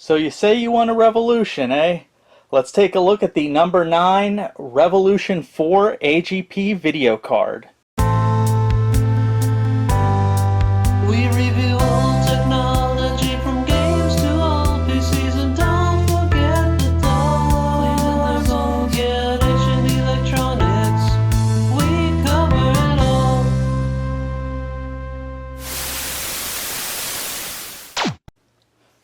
So you say you want a revolution, eh? Let's take a look at the number 9 Revolution 4 AGP video card. We review all technology from games to all PCs, and don't forget the toys. Oh yeah, Asian electronics, we cover it all.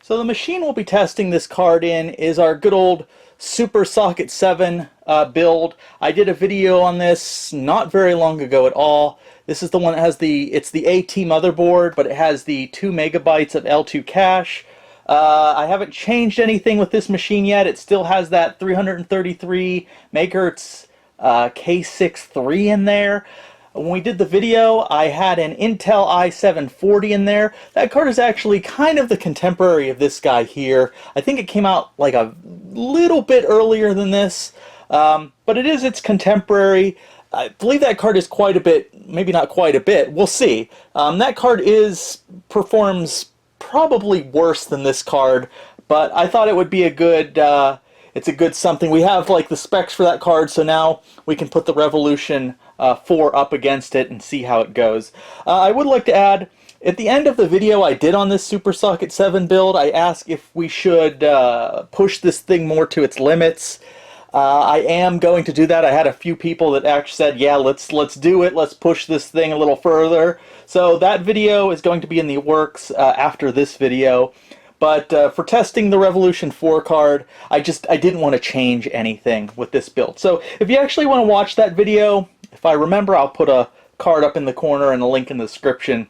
So the machine we'll be testing this card in is our good old Super Socket 7 build. I did a video on this not very long ago at all. This is the one that has it's the AT motherboard, but it has the 2 megabytes of L2 cache. I haven't changed anything with this machine yet. It still has that 333 megahertz K6-3 in there. When we did the video, I had an Intel i7-40 in there. That card is actually kind of the contemporary of this guy here. I think it came out like a little bit earlier than this, but it is its contemporary. I believe that card is quite a bit, maybe not quite a bit, we'll see. That card performs probably worse than this card, but I thought it would be a good, it's a good something. We have like the specs for that card, so now we can put the Revolution 4 up against it and see how it goes. I would like to add, at the end of the video I did on this Super Socket 7 build, I asked if we should push this thing more to its limits. I am going to do that. I had a few people that actually said, yeah, let's do it. Let's push this thing a little further. So that video is going to be in the works after this video. But for testing the Revolution 4 card, I didn't want to change anything with this build. So if you actually want to watch that video, if I remember, I'll put a card up in the corner and a link in the description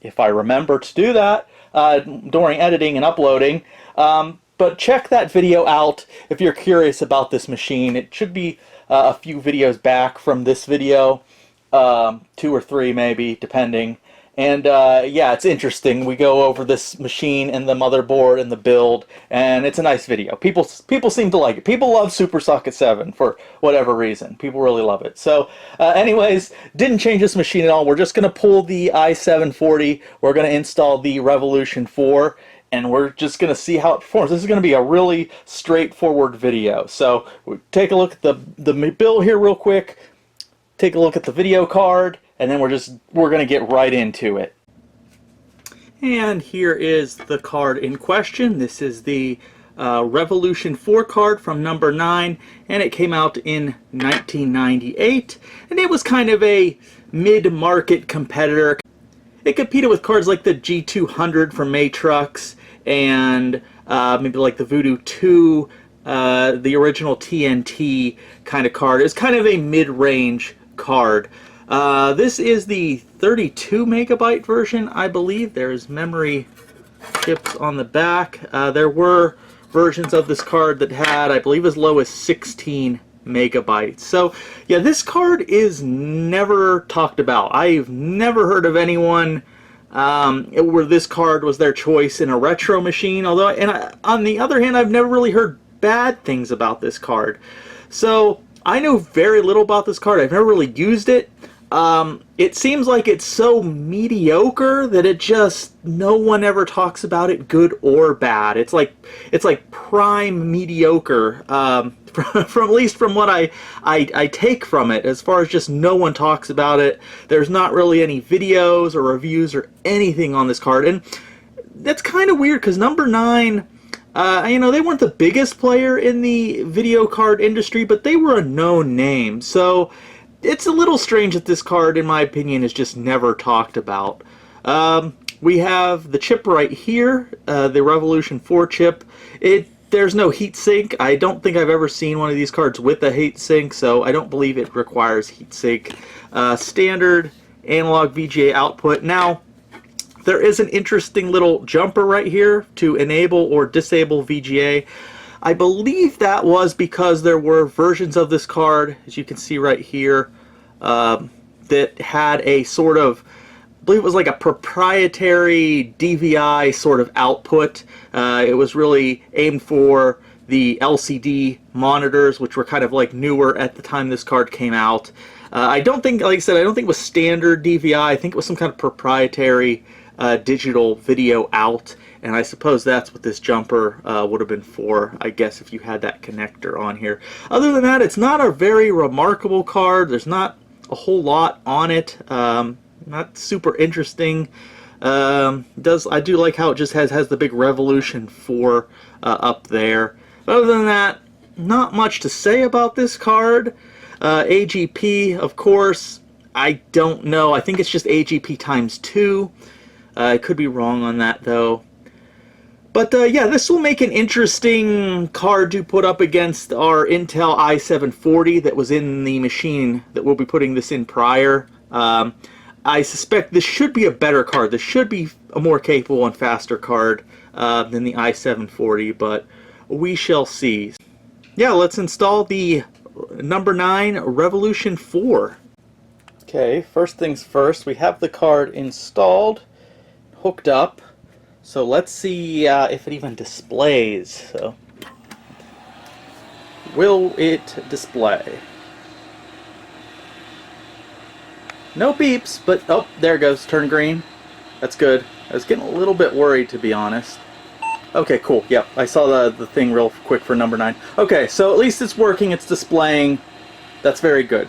if I remember to do that during editing and uploading. But check that video out if you're curious about this machine. It should be a few videos back from this video, 2 or 3 maybe, depending. And yeah, it's interesting. We go over this machine and the motherboard and the build, and it's a nice video. People seem to like it. People love Super Socket 7 for whatever reason. People really love it. So anyways, didn't change this machine at all. We're just going to pull the i7-40. We're going to install the Revolution 4. And we're just going to see how it performs. This is going to be a really straightforward video. So take a look at the build here real quick. Take a look at the video card, and then we're going to get right into it. And here is the card in question. This is the Revolution 4 card from number 9, and it came out in 1998. And it was kind of a mid-market competitor. It competed with cards like the G200 from Matrix and maybe like the Voodoo 2, the original TNT kind of card. It's kind of a mid-range card. This is the 32 megabyte version, I believe. There's memory chips on the back. There were versions of this card that had, I believe, as low as 16 megabytes. So yeah, this card is never talked about. I've never heard of anyone where this card was their choice in a retro machine, although, on the other hand, I've never really heard bad things about this card. So I know very little about this card. I've never really used it. It seems like it's so mediocre that no one ever talks about it, good or bad. It's like prime mediocre, from at least from what I take from it, as far as just no one talks about it. There's not really any videos or reviews or anything on this card, and that's kind of weird because number 9, you know, they weren't the biggest player in the video card industry, but they were a known name. So it's a little strange that this card, in my opinion, is just never talked about. We have the chip right here, the Revolution 4 chip. There's no heatsink. I don't think I've ever seen one of these cards with a heatsink, so I don't believe it requires heatsink. Standard analog VGA output. Now, there is an interesting little jumper right here to enable or disable VGA. I believe that was because there were versions of this card, as you can see right here, that had a sort of, I believe it was like a proprietary DVI sort of output. It was really aimed for the LCD monitors, which were kind of like newer at the time this card came out. I don't think, like I said, I don't think it was standard DVI. I think it was some kind of proprietary digital video out. and I suppose that's what this jumper would have been for, I guess, if you had that connector on here. Other than that, it's not a very remarkable card. There's not a whole lot on it. Not super interesting. I do like how it just has the big Revolution 4 up there. But other than that, not much to say about this card. AGP, of course, I don't know. I think it's just AGP times 2. I could be wrong on that, though. But yeah, this will make an interesting card to put up against our Intel i740 that was in the machine that we'll be putting this in prior. I suspect this should be a better card. This should be a more capable and faster card than the i740, but we shall see. Yeah, let's install the number 9 Revolution 4. Okay, first things first, we have the card installed, hooked up. So let's see if it even displays. So, will it display? No beeps, but oh, there it goes. Turn green. That's good. I was getting a little bit worried, to be honest. Okay, cool. Yep, I saw the thing real quick for number 9. Okay, so at least it's working. It's displaying. That's very good.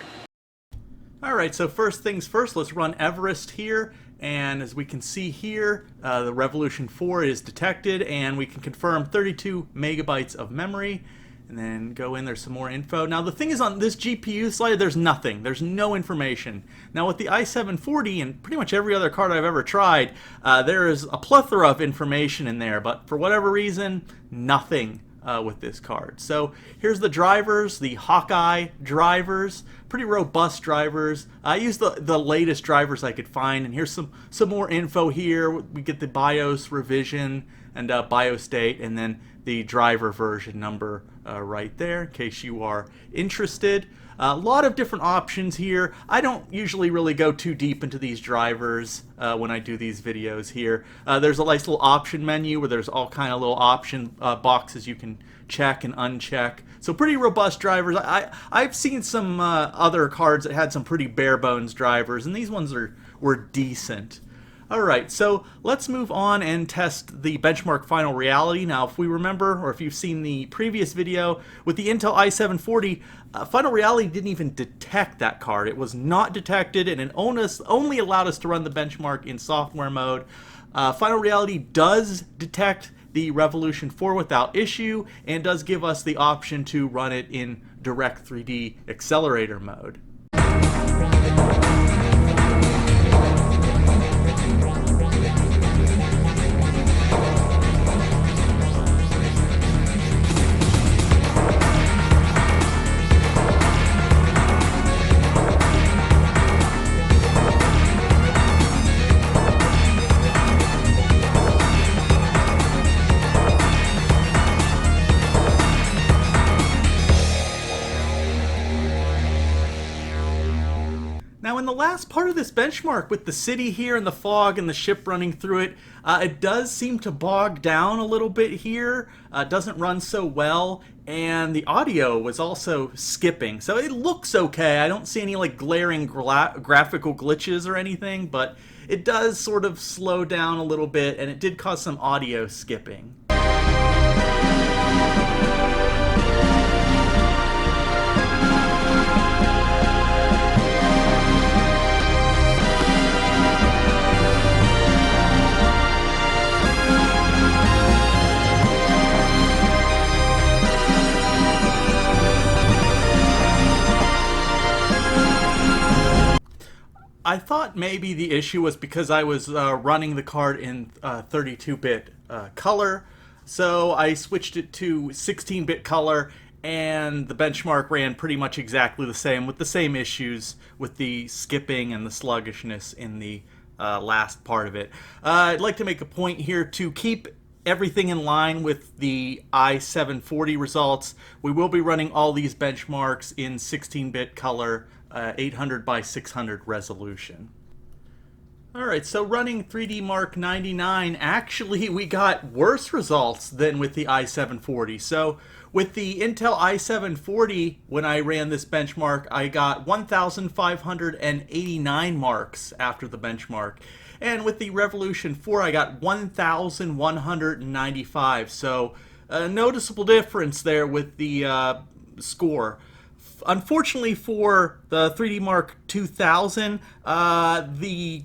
Alright, so first things first, let's run Everest here. And as we can see here, the Revolution 4 is detected, and we can confirm 32 megabytes of memory. And then go in, there's some more info. Now the thing is, on this GPU slide, there's nothing. There's no information. Now with the i740 and pretty much every other card I've ever tried, there is a plethora of information in there, but for whatever reason, nothing with this card. So here's the drivers, the Hawkeye drivers, pretty robust drivers. I used the latest drivers I could find, and here's some more info here. We get the BIOS revision and BIOS date, and then the driver version number right there in case you are interested. A lot of different options here. I don't usually really go too deep into these drivers when I do these videos here. There's a nice little option menu where there's all kind of little option boxes you can check and uncheck. So pretty robust drivers. I've seen some other cards that had some pretty bare bones drivers, and these ones were decent. Alright, so let's move on and test the benchmark Final Reality. Now, if we remember, or if you've seen the previous video, with the Intel i740, Final Reality didn't even detect that card. It was not detected, and it only allowed us to run the benchmark in software mode. Final Reality does detect the Revolution 4 without issue, and does give us the option to run it in Direct 3D Accelerator mode. Now in the last part of this benchmark, with the city here and the fog and the ship running through it, it does seem to bog down a little bit here. Doesn't run so well, and the audio was also skipping. So it looks okay. I don't see any like glaring graphical glitches or anything, but it does sort of slow down a little bit, and it did cause some audio skipping. I thought maybe the issue was because I was running the card in 32-bit color, so I switched it to 16-bit color, and the benchmark ran pretty much exactly the same, with the same issues with the skipping and the sluggishness in the last part of it. I'd like to make a point here to keep everything in line with the i740 results. We will be running all these benchmarks in 16-bit color, 800 by 600 resolution. All right, so running 3D Mark 99, actually we got worse results than with the i740. So with the Intel i740, when I ran this benchmark, I got 1,589 marks after the benchmark. And with the Revolution 4, I got 1,195. So a noticeable difference there with the score. Unfortunately for the 3D Mark 2000, the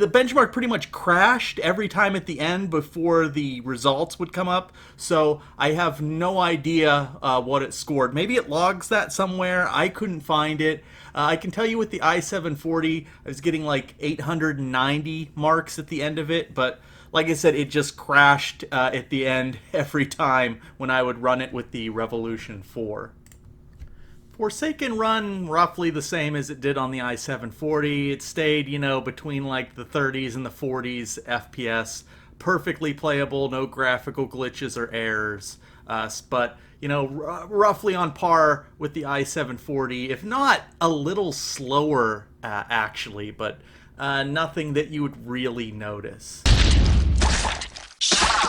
benchmark pretty much crashed every time at the end before the results would come up. So I have no idea what it scored. Maybe it logs that somewhere. I couldn't find it. I can tell you with the i740, I was getting like 890 marks at the end of it, but like I said, it just crashed at the end every time when I would run it with the Revolution 4. Forsaken run roughly the same as it did on the i740. It stayed, between like the 30s and the 40s FPS. Perfectly playable, no graphical glitches or errors. But, roughly on par with the i740, if not a little slower, actually, but nothing that you would really notice. Shield.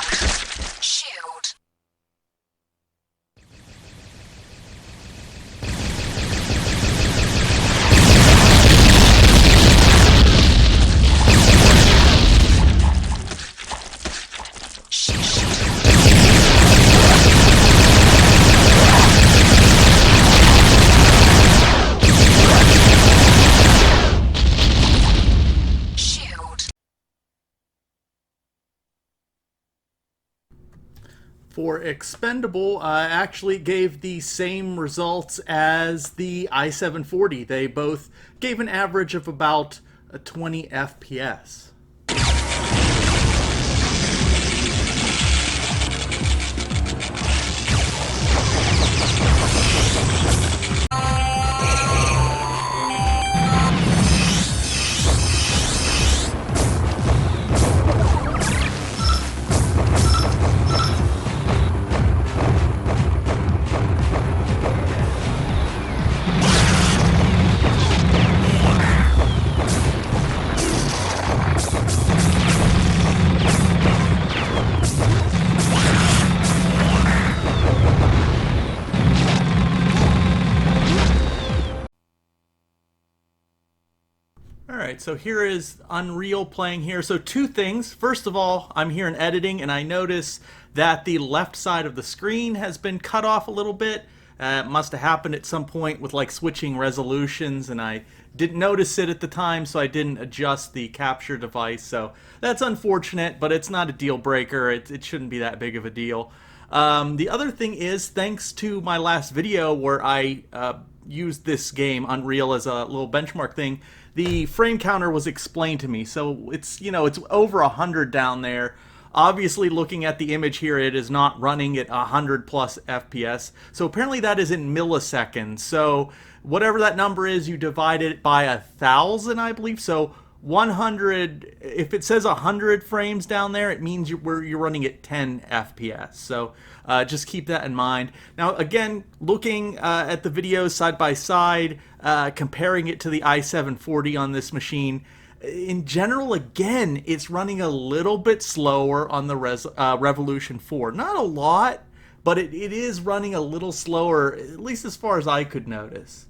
For expendable, actually gave the same results as the i740. They both gave an average of about 20 FPS. Alright, so here is Unreal playing here. So two things. First of all, I'm here in editing and I notice that the left side of the screen has been cut off a little bit. It must have happened at some point with like switching resolutions, and I didn't notice it at the time, so I didn't adjust the capture device. So that's unfortunate, but it's not a deal breaker. It shouldn't be that big of a deal. The other thing is, thanks to my last video where I used this game, Unreal, as a little benchmark thing, the frame counter was explained to me. So it's, it's over 100 down there. Obviously, looking at the image here, it is not running at 100 plus FPS. So apparently that is in milliseconds. So whatever that number is, you divide it by 1,000, I believe. So 100, if it says 100 frames down there, it means you're running at 10 FPS. So just keep that in mind. Now, again, looking at the videos side by side, comparing it to the i740 on this machine, in general, again, it's running a little bit slower on the Revolution 4. Not a lot, but it is running a little slower, at least as far as I could notice.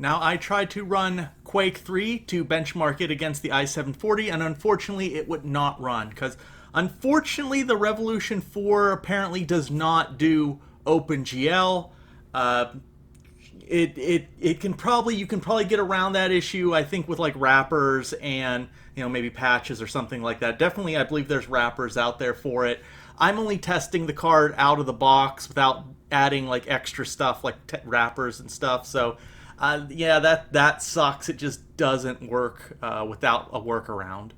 Now, I tried to run Quake 3 to benchmark it against the i740, and unfortunately it would not run, because Unfortunately, the Revolution 4 apparently does not do OpenGL. It can probably, you can probably get around that issue, I think, with like wrappers and, you know, maybe patches or something like that. Definitely, I believe there's wrappers out there for it. I'm only testing the card out of the box without adding like extra stuff like wrappers and stuff. So yeah, that sucks. It just doesn't work without a workaround.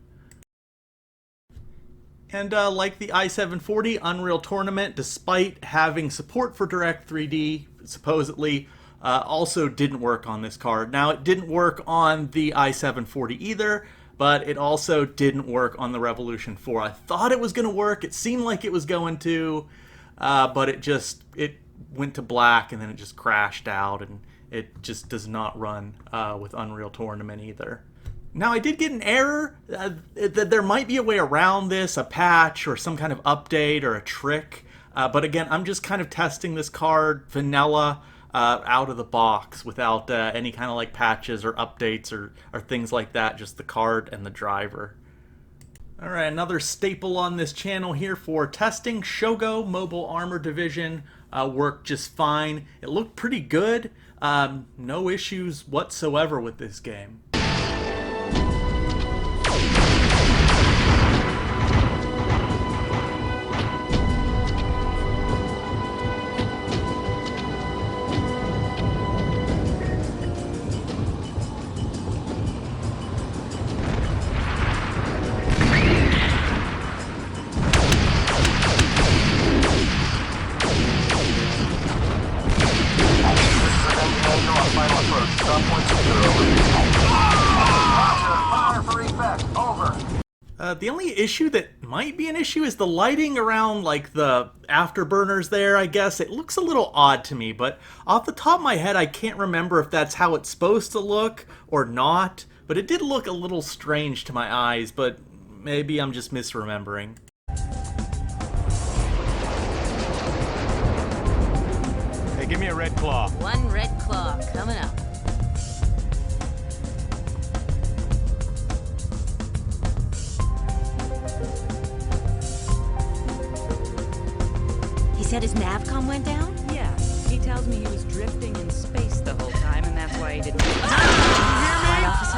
And like the i740, Unreal Tournament, despite having support for Direct 3D, supposedly, also didn't work on this card. Now, it didn't work on the i740 either, but it also didn't work on the Revolution 4. I thought it was going to work. It seemed like it was going to, but it went to black and then it just crashed out, and it just does not run with Unreal Tournament either. Now, I did get an error that there might be a way around this, a patch or some kind of update or a trick. But again, I'm just kind of testing this card vanilla out of the box without any kind of like patches or updates or things like that, just the card and the driver. All right, another staple on this channel here for testing, Shogo Mobile Armor Division worked just fine. It looked pretty good. No issues whatsoever with this game. The only issue that might be an issue is the lighting around like the afterburners there, I guess. It looks a little odd to me, but off the top of my head, I can't remember if that's how it's supposed to look or not. But it did look a little strange to my eyes, but maybe I'm just misremembering. Hey, give me a red claw. One red claw coming up. He said his navcom went down? Yeah, he tells me he was drifting in space the whole time, and that's why he didn't. Right, officer?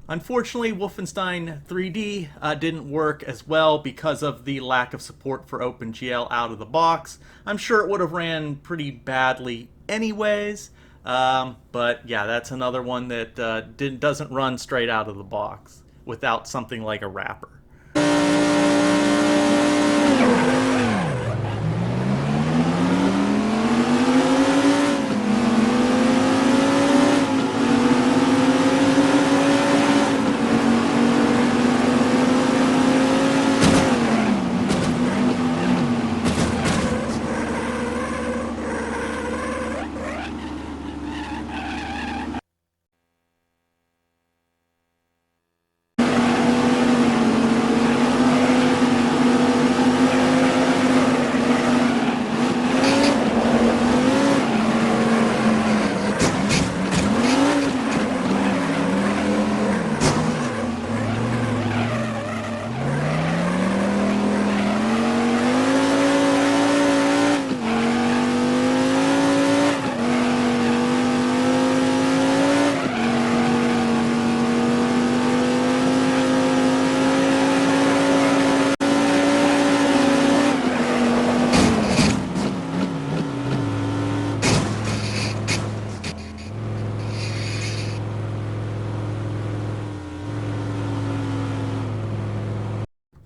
Unfortunately, Wolfenstein 3D didn't work as well because of the lack of support for OpenGL out of the box. I'm sure it would have ran pretty badly anyways, but yeah, that's another one that doesn't run straight out of the box without something like a wrapper.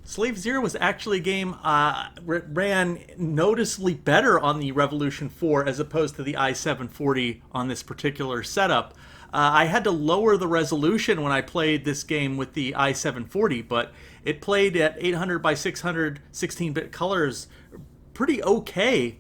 Slave Zero was actually a game ran noticeably better on the Revolution 4 as opposed to the i740 on this particular setup. I had to lower the resolution when I played this game with the i740, but it played at 800 by 600 16-bit colors pretty okay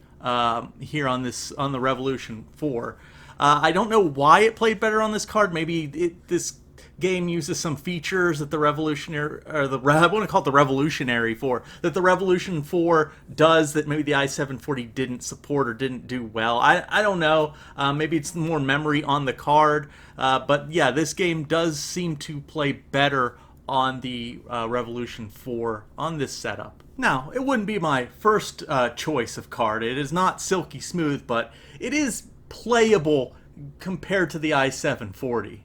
here on the Revolution 4. I don't know why it played better on this card. Maybe this game uses some features that the Revolutionary, or I want to call it the Revolutionary 4, that the Revolution 4 does that maybe the i740 didn't support or didn't do well. I don't know. Maybe it's more memory on the card. But yeah, this game does seem to play better on the Revolution 4 on this setup. Now, it wouldn't be my first choice of card. It is not silky smooth, but it is playable compared to the i740.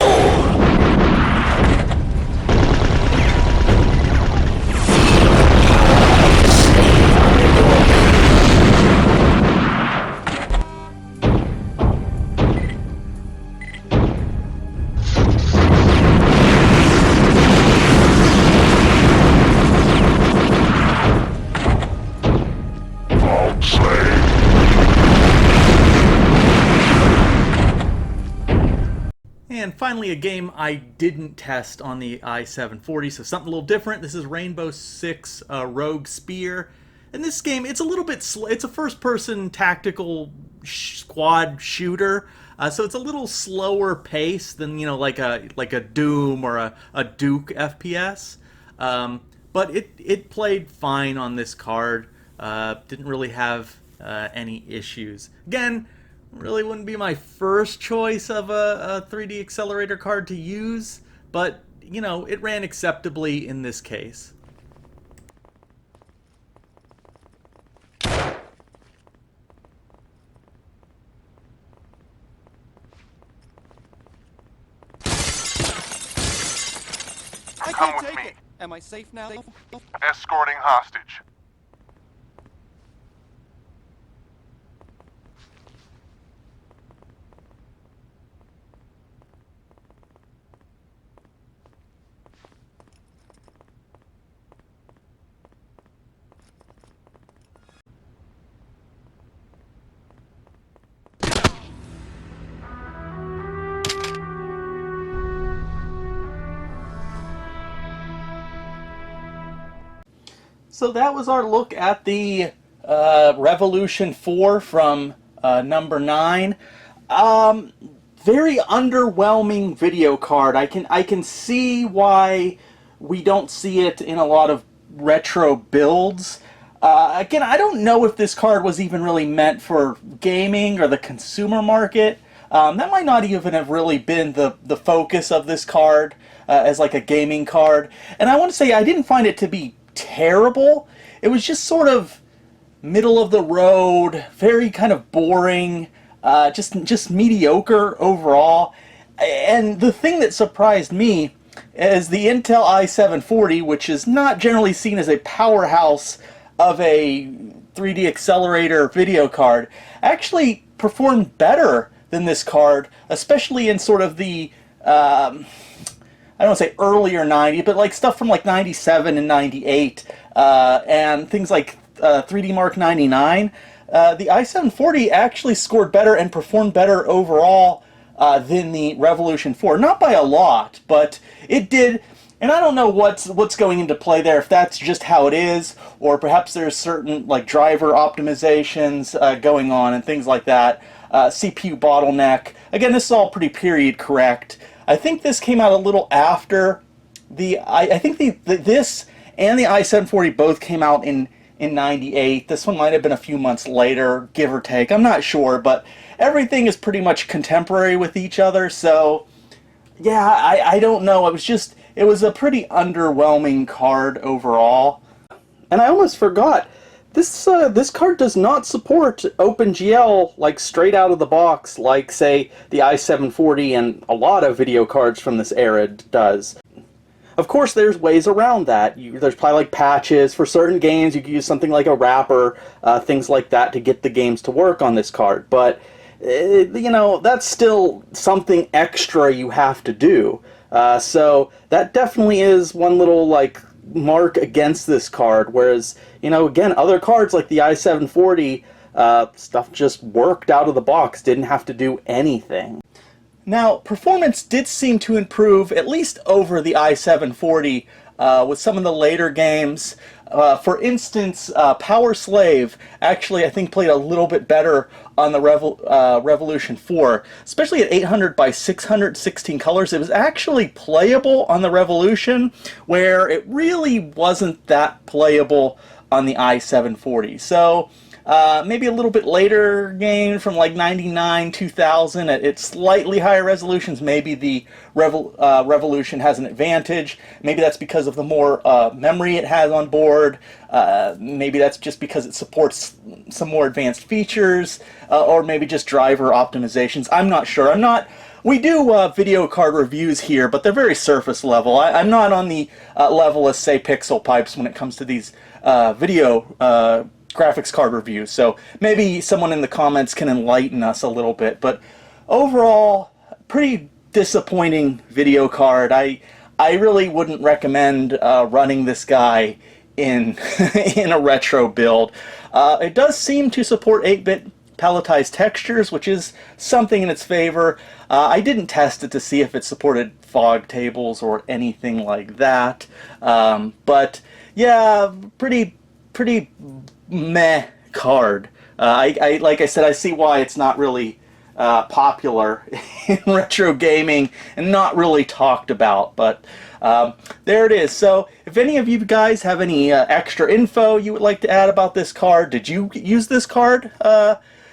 And finally, a game I didn't test on the i740, so something a little different. This is Rainbow Six Rogue Spear. In this game, it's a little bit it's a first-person tactical squad shooter, so it's a little slower pace than, you know, like a Doom or a Duke FPS. But it played fine on this card. Didn't really have any issues. Again, really wouldn't be my first choice of a 3D accelerator card to use, but, you know, it ran acceptably in this case. Come with me. Am I safe now? Escorting hostage. So that was our look at the Revolution 4 from number 9. Very underwhelming video card. I can see why we don't see it in a lot of retro builds. Again, I don't know if this card was even really meant for gaming or the consumer market. That might not even have really been the focus of this card as like a gaming card. And I want to say I didn't find it to be terrible. It was just sort of middle of the road, very kind of boring, just mediocre overall. And the thing that surprised me is the Intel i740, which is not generally seen as a powerhouse of a 3D accelerator video card, actually performed better than this card, especially in sort of the I don't want to say earlier 90s, but like stuff from like 97 and 98, and things like 3D Mark 99. The i740 actually scored better and performed better overall than the Revolution 4. Not by a lot, but it did. And I don't know what's going into play there, if that's just how it is, or perhaps there's certain like driver optimizations going on and things like that. CPU bottleneck. Again, this is all pretty period correct. I think this came out a little after the I think this and the i740 both came out in 98. This one might have been a few months later, give or take. I'm not sure, but everything is pretty much contemporary with each other. So yeah, I don't know. It was a pretty underwhelming card overall. And I almost forgot, this card does not support OpenGL like straight out of the box like, say, the i740 and a lot of video cards from this era does. Of course, there's ways around that. There's probably like patches for certain games. You could use something like a wrapper, things like that to get the games to work on this card. But you know, that's still something extra you have to do. So that definitely is one little like mark against this card, whereas, you know, again, other cards like the i740, stuff just worked out of the box, didn't have to do anything. Now, performance did seem to improve, at least over the i740, with some of the later games. For instance, Power Slave actually I think played a little bit better on the Revolution 4, especially at 800 by 616 colors. It was actually playable on the Revolution, where it really wasn't that playable on the i740. So maybe a little bit later game from like 99, 2000 at slightly higher resolutions, maybe the Revolution has an advantage. Maybe that's because of the more memory it has on board. Maybe that's just because it supports some more advanced features, or maybe just driver optimizations. I'm not sure. We do video card reviews here, but they're very surface level. I'm not on the level as, say, Pixel Pipes when it comes to these video graphics card reviews. So maybe someone in the comments can enlighten us a little bit. But overall, pretty disappointing video card. I really wouldn't recommend running this guy in in a retro build. It does seem to support 8-bit palletized textures, which is something in its favor. I didn't test it to see if it supported fog tables or anything like that. But yeah, pretty meh card. Like I said, I see why it's not really popular in retro gaming and not really talked about, but there it is. So if any of you guys have any extra info you would like to add about this card, did you use this card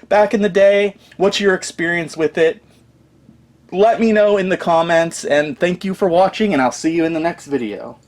back in the day? What's your experience with it? Let me know in the comments, and thank you for watching, and I'll see you in the next video.